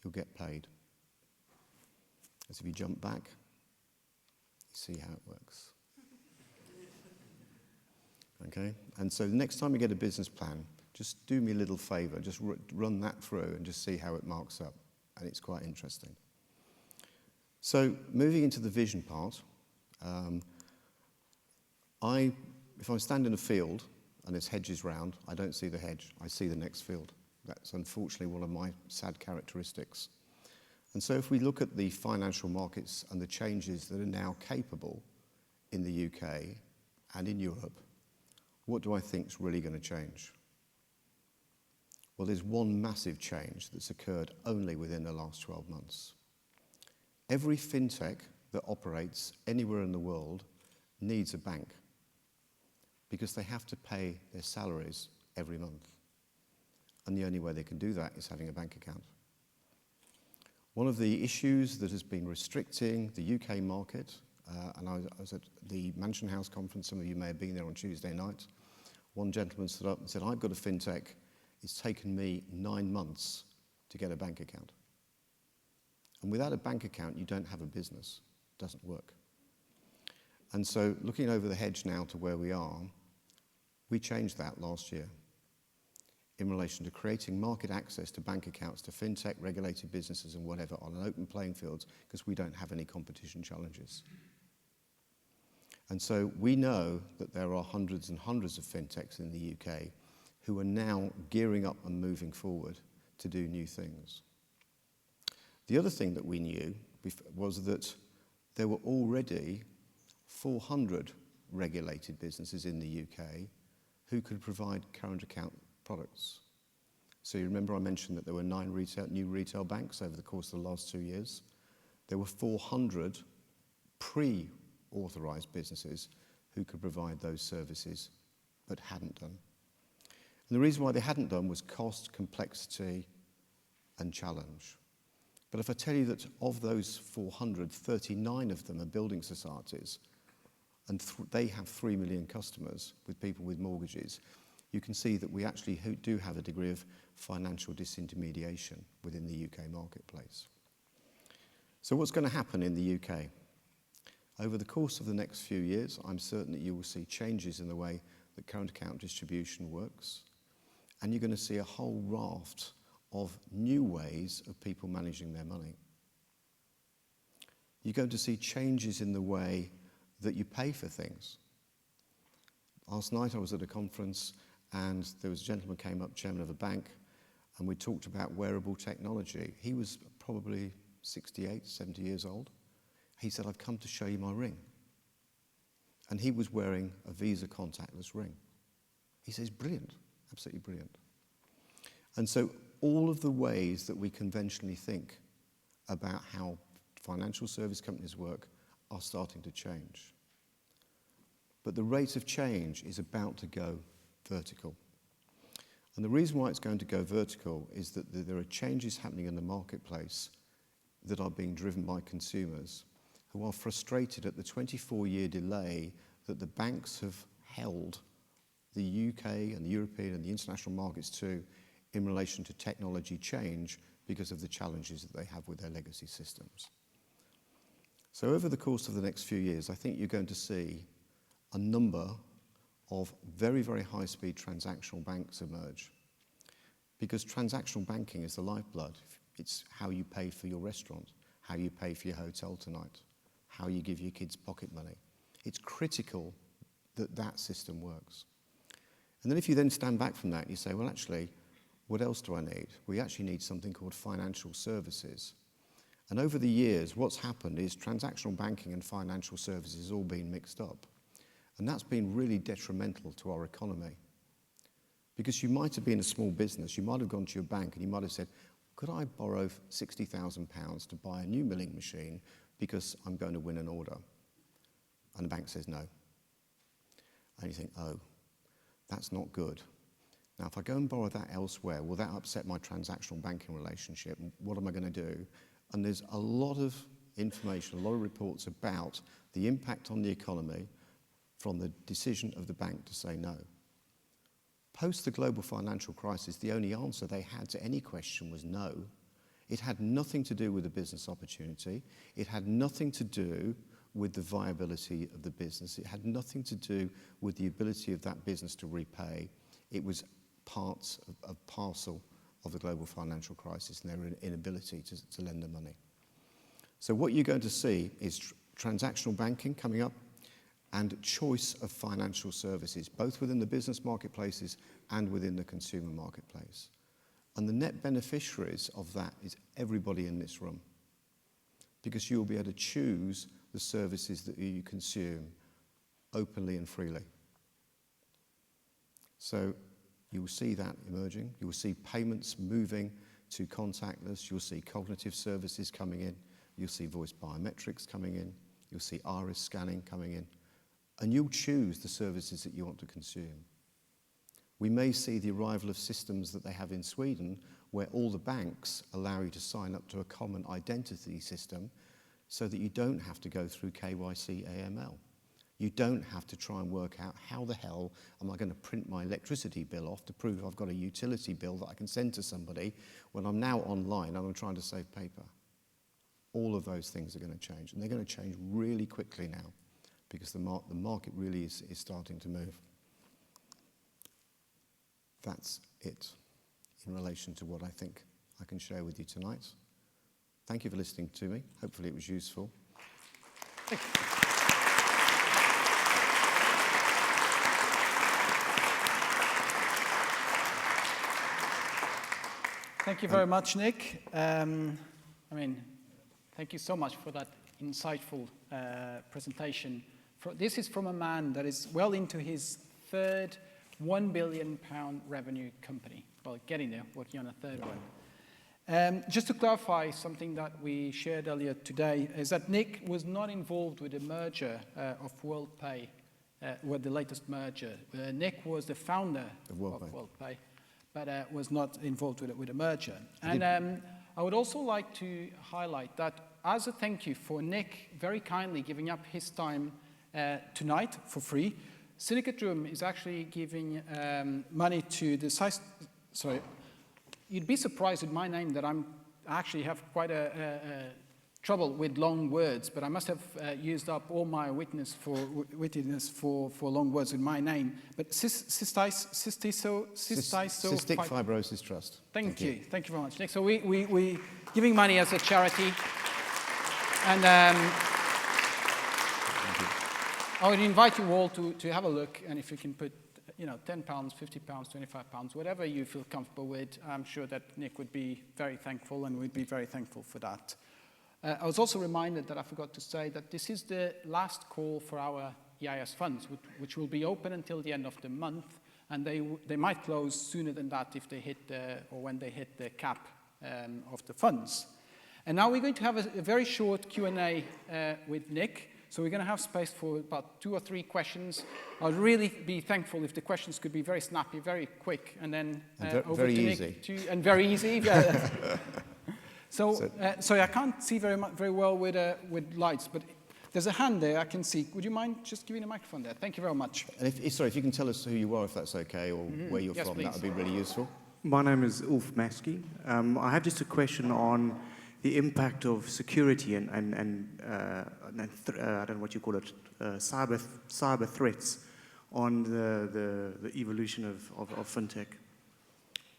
you'll get paid. As if you jump back, you see how it works. Okay? And so the next time you get a business plan, just do me a little favour, just run that through and just see how it marks up. And it's quite interesting. So moving into the vision part, if I stand in a field and there's hedges round, I don't see the hedge, I see the next field. That's unfortunately one of my sad characteristics. And so if we look at the financial markets and the changes that are now capable in the UK and in Europe, what do I think is really going to change? Well, there's one massive change that's occurred only within the last 12 months. Every fintech that operates anywhere in the world needs a bank because they have to pay their salaries every month. And the only way they can do that is having a bank account. One of the issues that has been restricting the UK market, and I was at the Mansion House conference, some of you may have been there on Tuesday night, one gentleman stood up and said, I've got a fintech, it's taken me 9 months to get a bank account. And without a bank account, you don't have a business. It doesn't work. And so looking over the hedge now to where we are, we changed that last year in relation to creating market access to bank accounts to fintech, regulated businesses and whatever on an open playing field because we don't have any competition challenges. And so we know that there are hundreds and hundreds of fintechs in the UK who are now gearing up and moving forward to do new things. The other thing that we knew was that there were already 400 regulated businesses in the UK who could provide current account products. So you remember I mentioned that there were 9 new retail banks over the course of the last 2 years. There were 400 pre-authorised businesses who could provide those services but hadn't done. And the reason why they hadn't done was cost, complexity and challenge. But if I tell you that of those 400, 39 of them are building societies, and they have 3 million customers with people with mortgages, you can see that we actually do have a degree of financial disintermediation within the UK marketplace. So what's going to happen in the UK? Over the course of the next few years, I'm certain that you will see changes in the way that current account distribution works, and you're going to see a whole raft of new ways of people managing their money. You're going to see changes in the way that you pay for things. Last night I was at a conference and there was a gentleman came up, chairman of a bank, and we talked about wearable technology. He was probably 68, 70 years old. He said, I've come to show you my ring. And he was wearing a Visa contactless ring. He says, brilliant, absolutely brilliant. And so all of the ways that we conventionally think about how financial service companies work are starting to change. But the rate of change is about to go vertical. And the reason why it's going to go vertical is that there are changes happening in the marketplace that are being driven by consumers who are frustrated at the 24-year delay that the banks have held the UK and the European and the international markets to in relation to technology change because of the challenges that they have with their legacy systems. So over the course of the next few years, I think you're going to see a number of very, very high-speed transactional banks emerge, because transactional banking is the lifeblood. It's how you pay for your restaurant, how you pay for your hotel tonight, how you give your kids pocket money. It's critical that that system works. And then if you then stand back from that and you say, well, actually, what else do I need? We actually need something called financial services. And over the years, what's happened is transactional banking and financial services all been mixed up. And that's been really detrimental to our economy. Because you might have been a small business, you might have gone to your bank and you might have said, could I borrow £60,000 to buy a new milling machine because I'm going to win an order? And the bank says no. And you think, oh, that's not good. Now, if I go and borrow that elsewhere, will that upset my transactional banking relationship? What am I going to do? And there's a lot of information, a lot of reports about the impact on the economy from the decision of the bank to say no. Post the global financial crisis, the only answer they had to any question was no. It had nothing to do with the business opportunity. It had nothing to do with the viability of the business. It had nothing to do with the ability of that business to repay. It was parcel of the global financial crisis and their inability to lend the money. So what you're going to see is transactional banking coming up and choice of financial services, both within the business marketplaces and within the consumer marketplace. And the net beneficiaries of that is everybody in this room, because you'll be able to choose the services that you consume openly and freely. So you will see that emerging. You will see payments moving to contactless. You'll see cognitive services coming in. You'll see voice biometrics coming in. You'll see iris scanning coming in. And you'll choose the services that you want to consume. We may see the arrival of systems that they have in Sweden where all the banks allow you to sign up to a common identity system so that you don't have to go through KYC AML. You don't have to try and work out how the hell am I going to print my electricity bill off to prove I've got a utility bill that I can send to somebody when I'm now online and I'm trying to save paper. All of those things are going to change, and they're going to change really quickly now because the market really is starting to move. That's it in relation to what I think I can share with you tonight. Thank you for listening to me. Hopefully it was useful. Thank you. Thank you very much, Nick. Thank you so much for that insightful presentation This is from a man that is well into his third £1 billion revenue company. Well, getting there, working on a third one. Just to clarify something that we shared earlier today, is that Nick was not involved with the merger of WorldPay, with the latest merger. Nick was the founder of WorldPay, but was not involved with the merger. And I would also like to highlight that as a thank you for Nick very kindly giving up his time tonight for free, SyndicateRoom is actually giving money to the size. Sorry, you'd be surprised with my name that I actually have quite a trouble with long words, but I must have used up all my wittiness for long words with my name. But Cystic Fibrosis Trust. Thank you very much, Nick. So we giving money as a charity, and I would invite you all to have a look, and if you can put £10, £50, £25, whatever you feel comfortable with, I'm sure that Nick would be very thankful, and we'd be very thankful for that. I was also reminded that I forgot to say that this is the last call for our EIS funds, which will be open until the end of the month, and they might close sooner than that if they hit when they hit the cap of the funds. And now we're going to have a very short Q&A with Nick. So we're going to have space for about 2 or 3 questions. I'd really be thankful if the questions could be very snappy, very quick, and then over to Nick. And very easy. So sorry, I can't see very well with lights, but there's a hand there I can see. Would you mind just giving a microphone there? Thank you very much. And if you can tell us who you are, if that's okay, or where you're from, please. that would be really useful. My name is Ulf Maskey. I have just a question on the impact of security and I don't know what you call it, cyber threats on the evolution of fintech.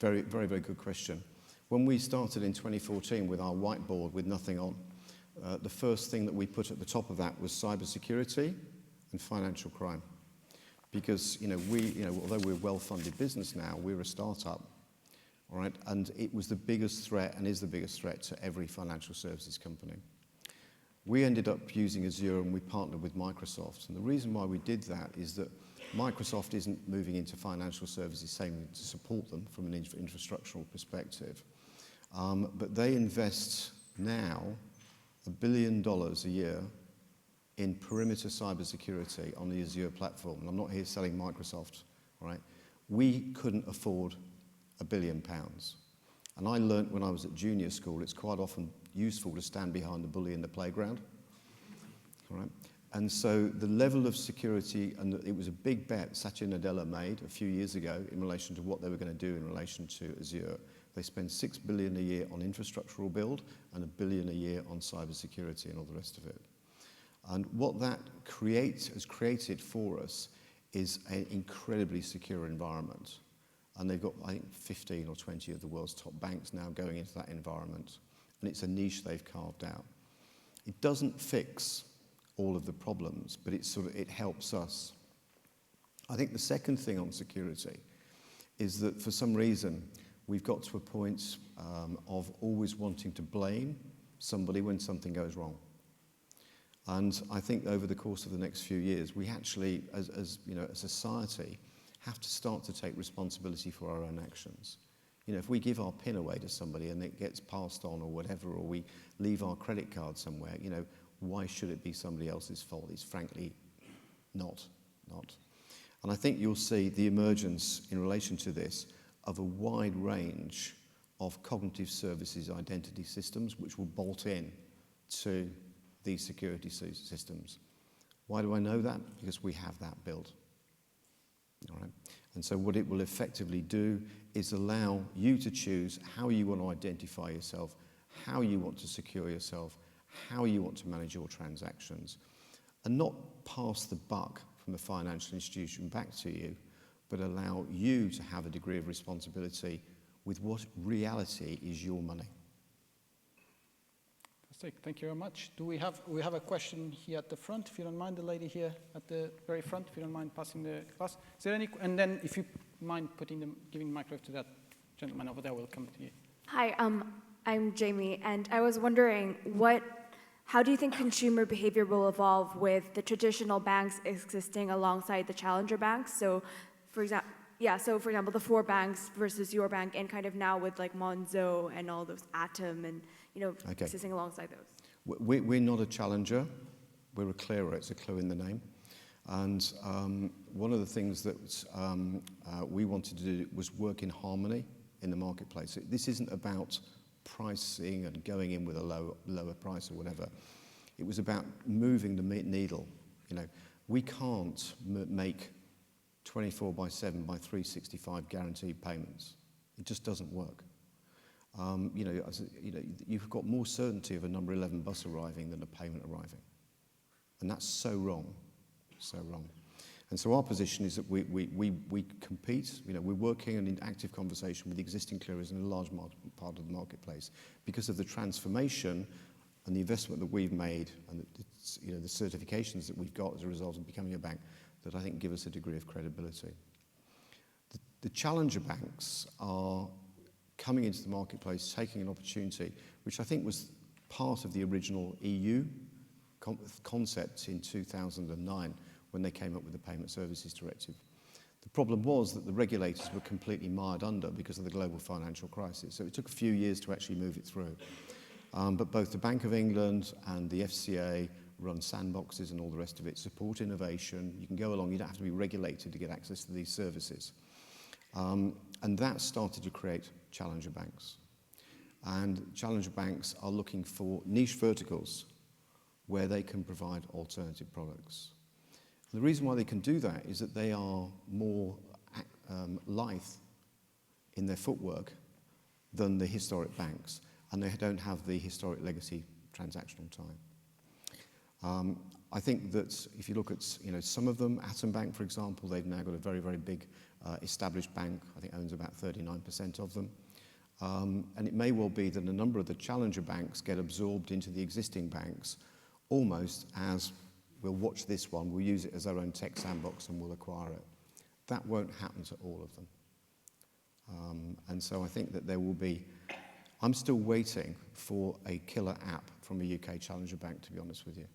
Very, very, very good question. When we started in 2014 with our whiteboard with nothing on, the first thing that we put at the top of that was cybersecurity and financial crime. Because although we're a well-funded business now, we're a startup. All right, and it was the biggest threat and is the biggest threat to every financial services company. We ended up using Azure and we partnered with Microsoft. And the reason why we did that is that Microsoft isn't moving into financial services saying to support them from an infrastructural perspective. But they invest now $1 billion a year in perimeter cybersecurity on the Azure platform. And I'm not here selling Microsoft, right? We couldn't afford £1 billion. And I learnt when I was at junior school, it's quite often useful to stand behind the bully in the playground. All right? And so the level of security, and it was a big bet Satya Nadella made a few years ago in relation to what they were going to do in relation to Azure. They spend $6 billion a year on infrastructural build and $1 billion a year on cybersecurity and all the rest of it. And what that has created for us is an incredibly secure environment. And they've got, I think, 15 or 20 of the world's top banks now going into that environment. And it's a niche they've carved out. It doesn't fix all of the problems, but it helps us. I think the second thing on security is that for some reason, we've got to a point of always wanting to blame somebody when something goes wrong. And I think over the course of the next few years, we actually, as a society, have to start to take responsibility for our own actions. If we give our PIN away to somebody and it gets passed on or whatever, or we leave our credit card somewhere, why should it be somebody else's fault? It's frankly not. And I think you'll see the emergence in relation to this of a wide range of cognitive services identity systems which will bolt in to these security systems. Why do I know that? Because we have that built. All right. And so what it will effectively do is allow you to choose how you want to identify yourself, how you want to secure yourself, how you want to manage your transactions, and not pass the buck from the financial institution back to you, but allow you to have a degree of responsibility with what reality is your money. Thank you very much. We have a question here at the front, if you don't mind, the lady here at the very front, if you don't mind passing the glass. Is there any? And then, if you mind giving the microphone to that gentleman over there, we'll come to you. Hi, I'm Jamie, and I was wondering how do you think consumer behavior will evolve with the traditional banks existing alongside the challenger banks? So, for example, the four banks versus your bank, and kind of now with like Monzo and all those Atom and existing alongside those. We're not a challenger. We're a clearer. It's a clue in the name. And one of the things that we wanted to do was work in harmony in the marketplace. This isn't about pricing and going in with a lower price or whatever. It was about moving the needle. We can't make 24/7 by 365 guaranteed payments. It just doesn't work. You've got more certainty of a number 11 bus arriving than a payment arriving. And that's so wrong, so wrong. And so our position is that we compete, we're working in active conversation with existing clearers in a large part of the marketplace because of the transformation and the investment that we've made and the certifications that we've got as a result of becoming a bank that I think give us a degree of credibility. The challenger banks are coming into the marketplace, taking an opportunity, which I think was part of the original EU concept in 2009 when they came up with the Payment Services Directive. The problem was that the regulators were completely mired under because of the global financial crisis. So it took a few years to actually move it through. But both the Bank of England and the FCA run sandboxes and all the rest of it, support innovation. You can go along, you don't have to be regulated to get access to these services. And that started to create challenger banks. And challenger banks are looking for niche verticals where they can provide alternative products. The reason why they can do that is that they are more lithe in their footwork than the historic banks, and they don't have the historic legacy transactional time. I think that if you look at some of them, Atom Bank, for example, they've now got a very, very big established bank. I think owns about 39% of them. And it may well be that a number of the challenger banks get absorbed into the existing banks almost as we'll watch this one, we'll use it as our own tech sandbox and we'll acquire it. That won't happen to all of them. And so I think that there will be, I'm still waiting for a killer app from a UK challenger bank, to be honest with you.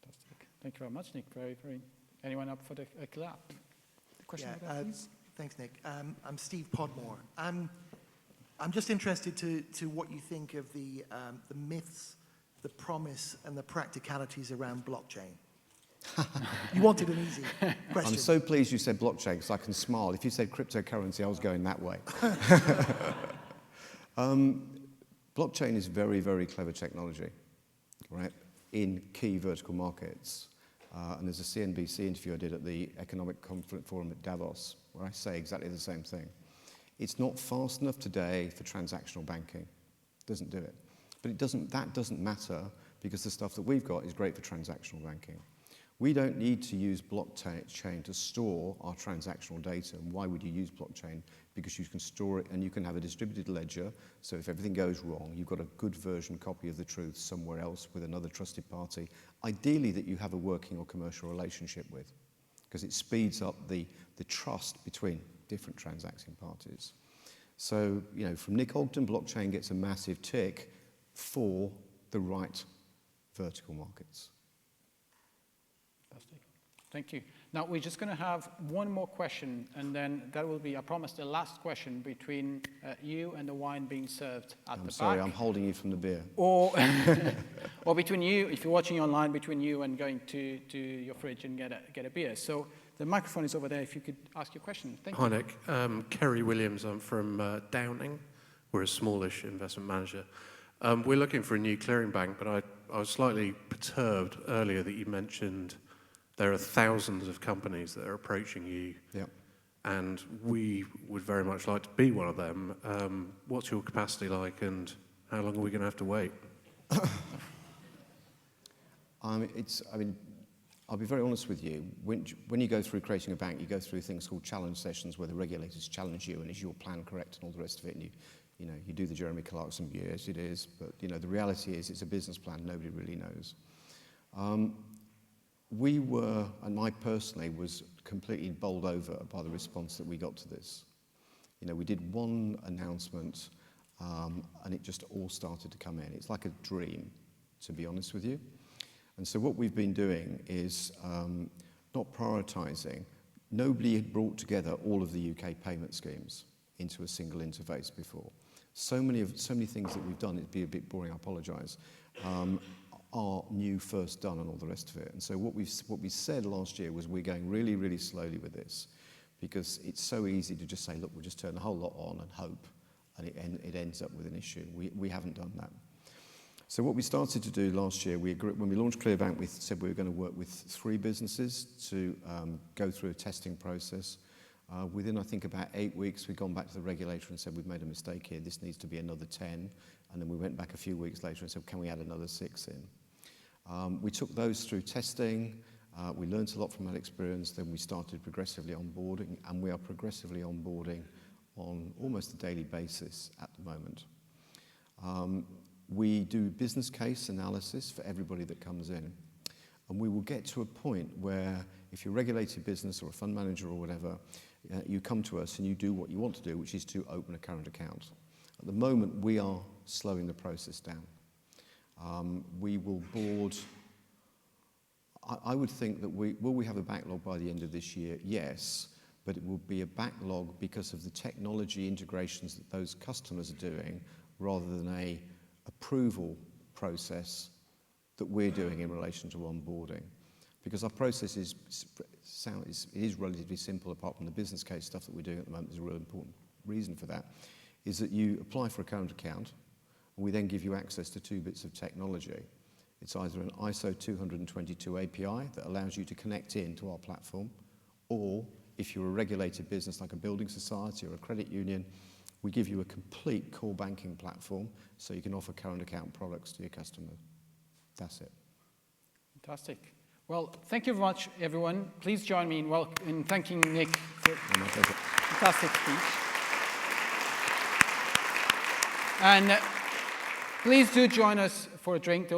Fantastic. Thank you very much, Nick. Very, very. Anyone up for the killer app? The question over there, please? Thanks, Nick. I'm Steve Podmore. I'm just interested to what you think of the myths, the promise, and the practicalities around blockchain. You wanted an easy question. I'm so pleased you said blockchain because I can smile. If you said cryptocurrency, I was going that way. Blockchain is very, very clever technology, right, in key vertical markets. And there's a CNBC interview I did at the Economic Conference Forum at Davos where I say exactly the same thing. It's not fast enough today for transactional banking. It doesn't do it. But that doesn't matter because the stuff that we've got is great for transactional banking. We don't need to use blockchain to store our transactional data. And why would you use blockchain? Because you can store it and you can have a distributed ledger. So if everything goes wrong, you've got a good version copy of the truth somewhere else with another trusted party, ideally that you have a working or commercial relationship with, because it speeds up the trust between different transacting parties. So, from Nick Ogden, blockchain gets a massive tick for the right vertical markets. Fantastic. Thank you. Now, we're just going to have one more question, and then that will be, I promise, the last question between you and the wine being served at the back. I'm sorry, I'm holding you from the beer. Or, or between you, if you're watching online, between you and going to your fridge and get a beer. So the microphone is over there if you could ask your question. Thank you. Hi, Nick. Kerry Williams. I'm from Downing. We're a smallish investment manager. We're looking for a new clearing bank, but I was slightly perturbed earlier that you mentioned there are thousands of companies that are approaching you, Yep. and we would very much like to be one of them. What's your capacity like, and how long are we going to have to wait? I'll be very honest with you. When you go through creating a bank, you go through things called challenge sessions where the regulators challenge you, and is your plan correct, and all the rest of it. And you do the Jeremy Clarkson, yes, it is. But the reality is, it's a business plan. Nobody really knows. We were, and I personally was completely bowled over by the response that we got to this. We did one announcement, and it just all started to come in. It's like a dream. to be honest with you. And so what we've been doing is not prioritising. Nobody had brought together all of the UK payment schemes into a single interface before. So many things that we've done, it'd be a bit boring, I apologise, are new, first done, and all the rest of it. And so what we said last year was we're going really, really slowly with this, because it's so easy to just say, look, we'll just turn the whole lot on and hope, and it ends up with an issue. We haven't done that. So what we started to do last year, when we launched ClearBank, we said we were going to work with 3 businesses to go through a testing process. Within, I think, about 8 weeks, we'd gone back to the regulator and said, we've made a mistake here, this needs to be another 10. And then we went back a few weeks later and said, can we add another 6 in? We took those through testing. We learned a lot from that experience. Then we started progressively onboarding, and we are progressively onboarding on almost a daily basis at the moment. We do business case analysis for everybody that comes in. And we will get to a point where if you're a regulated business or a fund manager or whatever, you come to us and you do what you want to do, which is to open a current account. At the moment, we are slowing the process down. We will board, I would think that will we have a backlog by the end of this year? Yes, but it will be a backlog because of the technology integrations that those customers are doing rather than a approval process that we're doing in relation to onboarding. Because our process is relatively simple, apart from the business case stuff that we're doing at the moment. There's a real important reason for that, is that you apply for a current account, and we then give you access to 2 bits of technology. It's either an ISO 222 API that allows you to connect into our platform, or if you're a regulated business like a building society or a credit union, we give you a complete core banking platform so you can offer current account products to your customers. That's it. Fantastic. Well, thank you very much, everyone. Please join me in thanking Nick for a fantastic speech. And please do join us for a drink.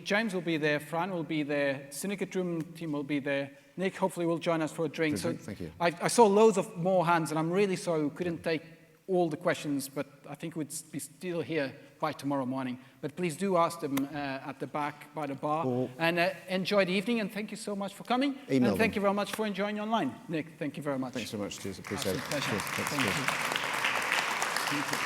James will be there, Fran will be there, SyndicateRoom team will be there. Nick hopefully will join us for a drink. Thank you. I saw loads of more hands, and I'm really sorry we couldn't take all the questions, but I think we'd be still here by tomorrow morning. But please do ask them at the back by the bar. And enjoy the evening, and thank you so much for coming. And thank you very much for enjoying online. Nick, thank you very much. Thanks so much. Cheers. Appreciate it. Pleasure. Cheers. Thank you.